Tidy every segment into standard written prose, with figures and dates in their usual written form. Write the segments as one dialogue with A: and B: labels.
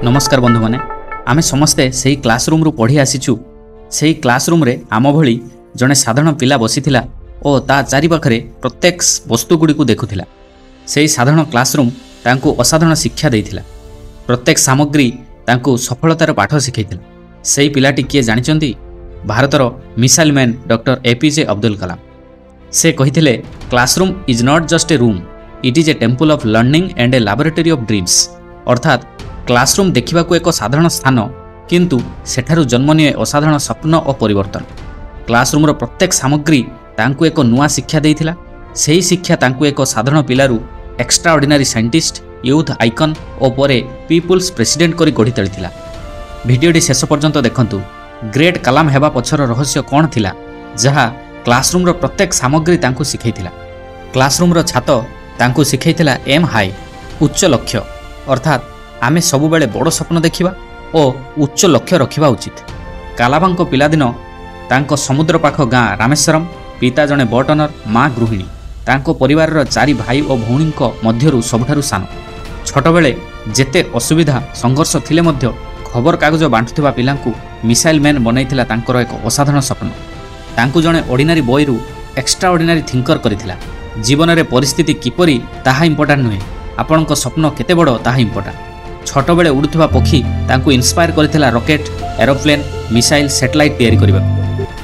A: नमस्कार बंधु मैंने आमे समस्ते से क्लासरूम रु पढ़ी आसीचु। से क्लासरूम रे आम भली जड़े साधारण पिला बसीथिला और ता चारि पाखरे प्रत्येक वस्तुगुड़ी को देखुथिला। से साधारण क्लासरूम तांको असाधारण शिक्षा देइथिला। प्रत्येक सामग्री तांको सफलतार पाठ शिखैथिला। से पिलाटी किए जानिचंती? भारतर missile man doctor APJ Abdul Kalam. से कहिथिले classroom is not just a room, it is a temple of learning and a laboratory of dreams. अर्थात क्लासरूम देखा एक साधारण स्थान किंतु सेठारु जन्म निये असाधारण स्वप्न और परिवर्तन। क्लासरूम प्रत्येक सामग्री तांकु एक नुआ शिक्षा देइथिला। सेही शिक्षा तांकु एक साधारण पिलारू extraordinary scientist, youth icon और परे पीपुल्स प्रेसिडेंट करी गढ़ी तोलिथिला। भिडियोटी शेष पर्यंत देखंतु। ग्रेट कलाम हेबा पछर रहस्य कौन थिला जहा क्लासरूम प्रत्येक सामग्री तांकु शिखैथिला। क्लासरूम छात तांकु शिखैथिला एम हाई, उच्च लक्ष्य। अर्थात आमे सबु बेले बड़ स्वप्न देखिबा और उच्च लक्ष्य रखिबा उचित। कालाबांको पिलादिन तांको समुद्र पाख गाँ रामेश्वरम, पिता जने बटनर, माँ गृहिणी। तांको परिवार चारि भाई और भौणी मध्यरु सबठारु सान। छोट बेले जेते असुविधा संघर्ष थिले मध्य खबर कागज बांटुथिबा पिलांकु मिसाइल मैन बनैथिला तांकर एक असाधारण स्वप्न। तांकु जने ऑर्डिनरी बॉय रु एक्स्ट्रा ऑर्डिनरी थिंकर करिथिला। जीवन रे परिस्थिति किपरि ताहा इंपोर्टेंट नुहे, आपणको स्वप्न केते बड़ ताहा इंपोर्टेंट। छोट बेले उड़ुथिबा पक्षी तांकु इन्स्पायर करिथिला रॉकेट, एरोप्लेन, मिसाइल, सैटेलाइट तैयारी करिबा।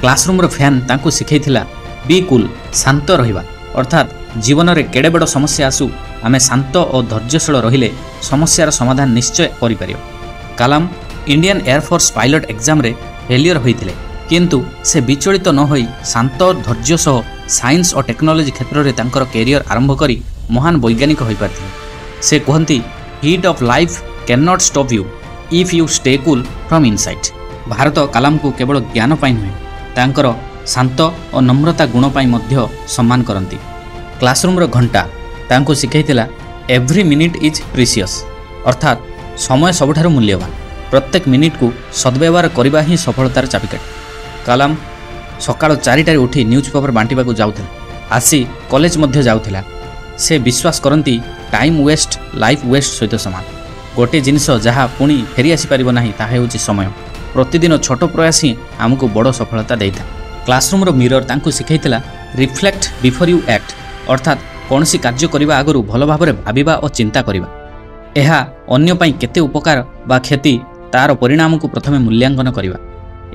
A: क्लासरूम रो फैन तांकु सिखैथिला बी कूल, शांत रहिबा। अर्थात जीवन रे केडे बड़ समस्या आसु आमे शांत और धैर्यशील रहिले समस्यार समाधान निश्चय करि परिबा। कलाम इंडियन एयरफोर्स पायलट एग्जाम रे फेलियर होइथिले किंतु से विचलित न होई शांत और धैर्य सह साइंस और टेक्नोलॉजी क्षेत्र रे तांकर कैरियर आरंभ करी महान वैज्ञानिक होई पारथिले। से कहंती heat of life can not stop you if you stay cool from inside. Bharat Kalam को केवल ज्ञान पाई नुहे, तांकर शांत और नम्रता गुण पाई मध्य सम्मान करती। क्लासरूम रो घंटा तांको शिखैथिला एव्री मिनिट इज प्रीशियस। अर्थात समय सबुठारु मूल्यवान। प्रत्येक मिनिट को सद्व्यवहार करबा ही सफलतार चाबिकाठी। कलाम सकाळ 4टारे उठी न्यूज पेपर बांटिबाकू जाउथिला, आसी कॉलेज मध्य जाउथिला। से विश्वास करती टाइम वेस्ट लाइफ वेस्ट सहित सामान। गोटे जिनिस जहाँ पुणी फेरी आसी पारिबो नाही ताहा हेउची समय। प्रतिदिन छोट प्रयास ही आमको बड़ सफलता देइथा। क्लासरूम रो मिरर तांकु शिखैथिला रिफ्लेक्ट बिफोर यू एक्ट। अर्थात कौनसी कार्य करबा आगरु भल भाबरे भाबिबा और चिंता करबा। एहा अन्य पई केते उपकार बा क्षति तार परिणाम को प्रथमे मूल्यांकन करबा।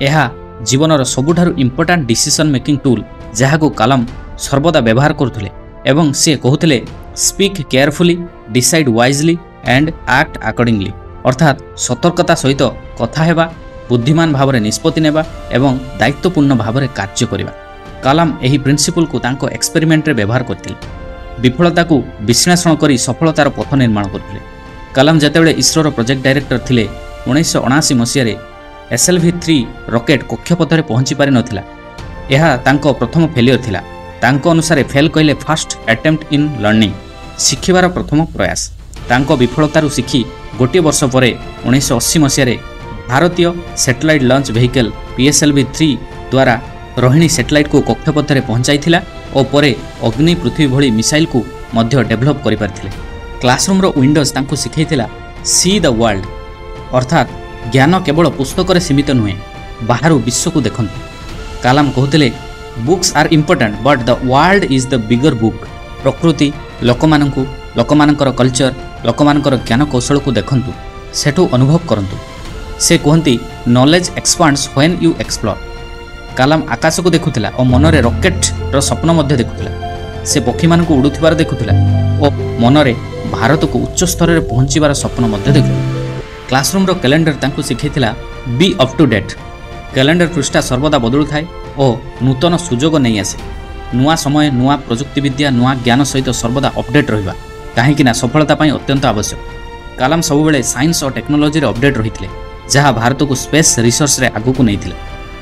A: एहा जीवनर सबुठारु इंपोर्टेंट डिसीजन मेकिंग टूल जहाको कलाम सर्वदा व्यवहार करथुले एवं से कहते speak carefully, decide wisely and act accordingly. अर्थात सतर्कता सहित कथा हेबा, बुद्धिमान भाव में निष्पत्ति नेबा एवं दायित्वपूर्ण भाव में कार्य करबा। कलाम एही प्रिंसिपल को तांको एक्सपेरिमेंट रे व्यवहार करथिले। विफलता को विश्लेषण करी सफलतार पथ निर्माण करथिले। कलाम जेतेबेले इसरोर प्रोजेक्ट डायरेक्टर थिले 1979 मसीह SLV-3 रॉकेट कक्षपथ पहुंची पारि नथिला। यह तांको प्रथम फेलियर थिला। तांको अनुसार फेल कहले फर्स्ट अटेम्प्ट इन लर्निंग, शिखिबार प्रथम प्रयास। तांको विफलतारू शिखी गोटे वर्ष पर 1980 मसीह भारतीय सैटेलाइट लॉन्च व्हीकल PSLV-3 द्वारा रोहिणी सैटेलाइट को कक्षपथ पहुंचाई और परे अग्नि पृथ्वी भली मिसाइल को मध्य डेभलप करि पारथिले। क्लासरूम रो विंडोज तांको शिखैथिला सी द वर्ल्ड। अर्थात ज्ञान केवल पुस्तक रे सीमित नुहे, बाहर विश्व को देखंतु। कलाम कहते books are important but the world is the bigger book. प्रकृति, लोकमानंकर कल्चर, लोकमानंकर ज्ञान कौशल को देखंतु, सेठू अनुभव करंतु। से कहती knowledge expands when you explore. Kalam आकाश को देखुथिला और मनरे रॉकेट रो स्वप्न मध्य देखुथिला। से पक्षी मान को उड़ुथिबार देखुथिला और मनरे भारत को उच्च स्तर रे पहुंचीबार स्वप्न मध्य देखुथिला। क्लासरूम रो कैलेंडर तांको शिखैथिला be up to date. Calendar पृष्ठा सर्वदा बदलु थाए और नूतन सुजोग नहीं आसे। नुआ समय, नुआ प्रजुक्तिविद्या, नुआ ज्ञान सहित सर्वदा अपडेट रहिबा काहेकि सफलता पाई अत्यंत आवश्यक। कलाम सबुबेले साइंस और टेक्नोलॉजी रे अपडेट रहिथिले जहाँ भारत को स्पेस रिसर्च रे आगु को नैथिले।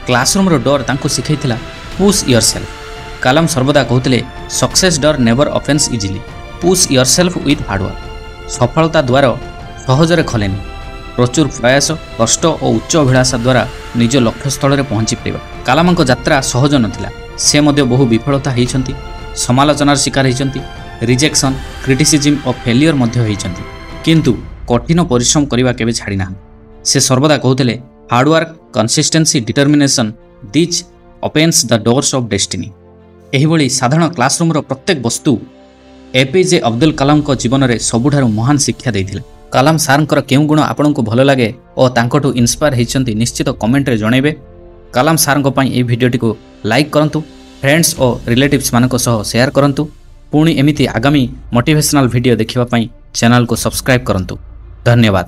A: क्लासरूम रो डर तांको शिखैथिला पुश योरसेल्फ। कलाम सर्वदा कहते सक्सेस डर never offence easily, push yourself with hard work. सफलता द्वार सहजरे खोलेनी, प्रचुर प्रयास, कष्ट और उच्च अभिलाषा द्वारा निज लक्ष्य स्थल में पहुंची पारिबा। कलामक यात्रा सहज नथिला। से मध्य बहु विफलता होइछंती, समालोचनार शिकार होइछंती, रिजेक्शन, क्रिटिसिज्म और फेलियर मध्य होइछंती। किंतु କଠିନ ପରିଶ୍ରମ କରିବା କେବେ ଛାଡ଼ି ନାହାନ୍ତି। ସେ ସର୍ବଦା କହୁଥିଲେ hard work, consistency, determination these opens the doors of destiny. ଏହିଭଳି ସାଧାରଣ କ୍ଲାସରୁମ୍ର ପ୍ରତ୍ୟେକ ବସ୍ତୁ ଏପିଜେ ଅବଦୁଲ କଲାମଙ୍କ ଜୀବନରେ ସବୁଠାରୁ ମହାନ ଶିକ୍ଷା ଦେଇଥିଲା। କଲାମ ସାର୍ଙ୍କର କେଉଁ ଗୁଣ ଆପଣଙ୍କୁ ଭଲ ଲାଗେ ଓ ତାଙ୍କଠୁ ଇନ୍ସପାୟାର ହୋଇଛନ୍ତି ନିଶ୍ଚିତ କମେଣ୍ଟରେ ଜଣାଇବେ। କଲାମ ସାର୍ଙ୍କ ପାଇଁ ଏହି ଭିଡ଼ିଓଟିକୁ ଲାଇକ୍ କରନ୍ତୁ, ଫ୍ରେଣ୍ଡସ୍ ଓ ରିଲେଟିଭ୍ସମାନଙ୍କ ସହ ସେୟାର କରନ୍ତୁ। ପୁଣି ଏମିତି ଆଗାମୀ ମୋଟିଭେସନାଲ୍ ଭିଡ଼ିଓ ଦେଖିବା ପାଇଁ ଚ୍ୟାନେଲକୁ ସବସ୍କ୍ରାଇବ୍ କରନ୍ତୁ। ଧନ୍ୟବାଦ।